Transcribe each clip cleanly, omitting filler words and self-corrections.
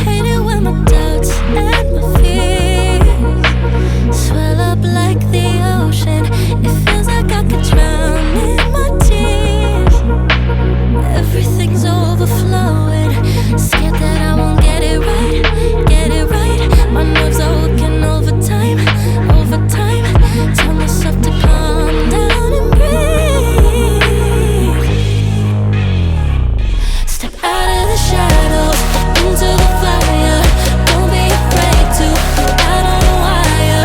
Hate it when my doubts and my fears swell up like the ocean. It feels like I could drown in my tears. Everything's overflowing. Scared that I won't get it right, get it right. My nerves are working overtime, overtime. Tell myself to calm down and breathe. Step out of the shadows into the fire. Don't be afraid to go out on a wire.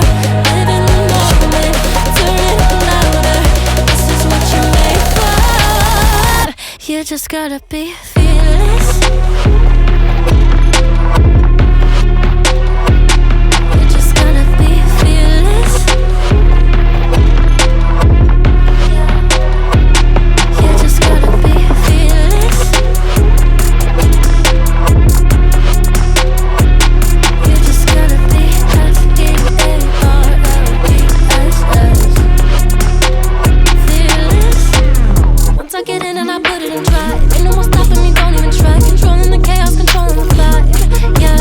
Live in the moment, turn it up louder. This is what you're made for. You just gotta be fearless. You just gotta be fearless. You just gotta be fearless. You just gotta be fearless. Once I get in and I put it in drive, ain't no more stopping me, don't even try. Controlling the chaos, controlling the vibe, yeah.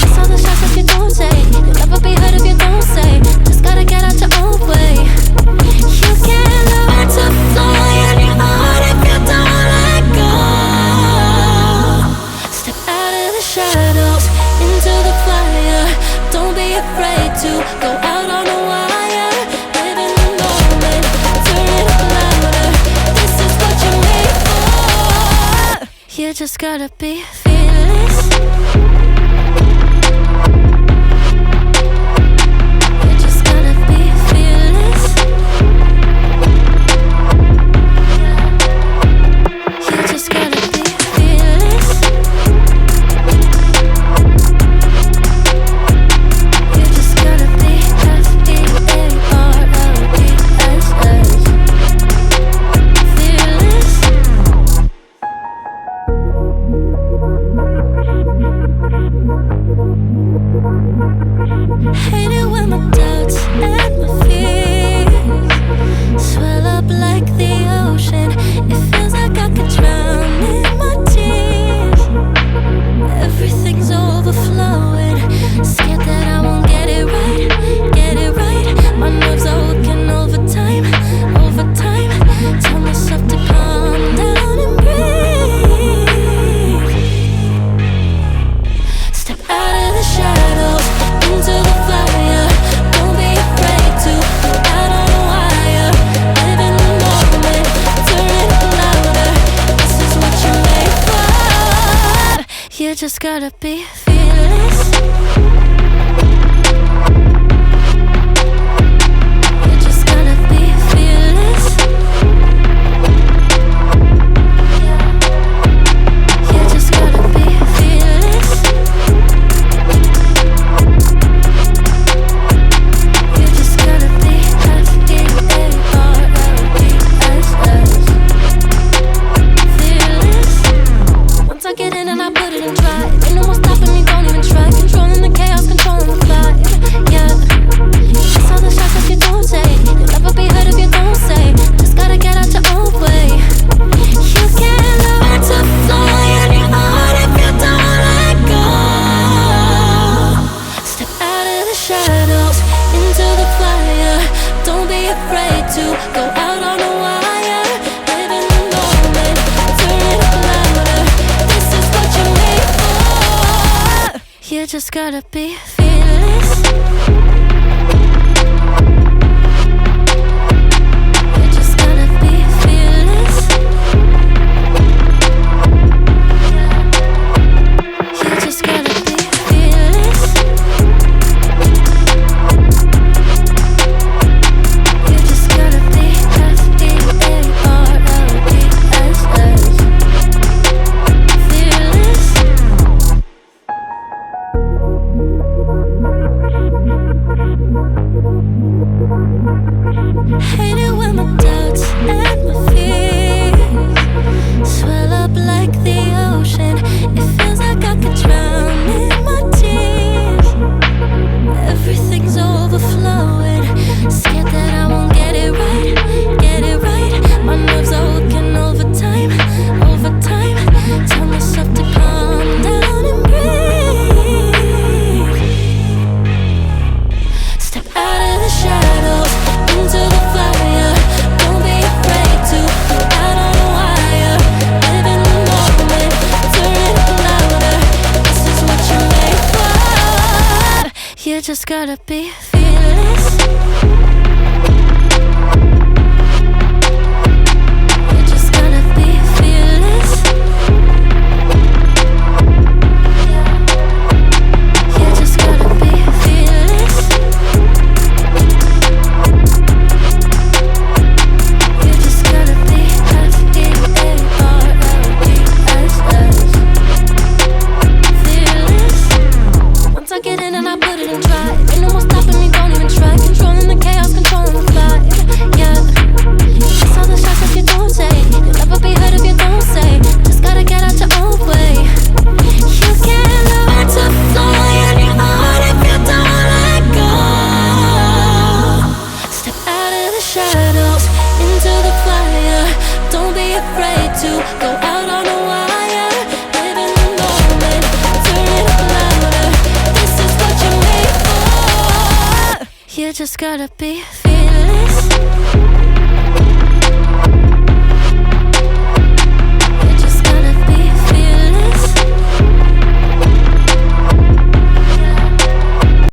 That's all the shots if you don't say. You'll never be heard if you don't say. Just gotta get out your own way. You can't learn to fly in your heart if you don't let go. Step out of the shadows into the fire. Don't be afraid to go out on a wire. Live in the moment, turn it up louder. This is what you're made for. You just gotta be fearless. You just gotta be fearless. You just gotta be fearless. You just gotta be fearless. Hate it when my doubts and my fears swell up like the ocean. It feels like I could drown in my tears. Everything's overflowing. Scared that I won't get it right, get it right. My nerves are working overtime, overtime. Tell myself to calm down and breathe. Step out of the shadows into the fire. Don't be afraid to go out on a wire. Live in the moment, turn it up louder. This is what you're made for. You just gotta be fearless. You just gotta be fearless. You just gotta be fearless. You just gotta be fearless. Once I get in and I put it in drive, ain't no more stopping me, don't even try. Controlling the chaos, controlling the vibe, yeah. That's all the shots if you don't say. You'll never be heard if you don't say. Just gotta get out your own way. You can't learn to fly in your heart if you don't let go. Step out of the shadows into the fire. Don't be afraid to go out on a wire. Live in the moment, turn it up louder. This is what you're made for. You just gotta be fearless. You just gotta be fearless. You just gotta be fearless. You just gotta be fearless. just gotta be fearless. You just gotta be fearless. You just gotta be fearless. You just gotta be fearless. Once I get in and I put it in drive, ain't no more stopping me, don't even try. Controlling the chaos, controlling the vibe, yeah. It's all the shots that you don't take. You'll never be heard if you don't say. Just gotta get out your own way. You can't learn to fly in your heart if you don't let go. Step out of the shadows, into the fire. Don't be afraid to go out on a wire. Live in the moment, turn it up louder. You just gotta be fearless.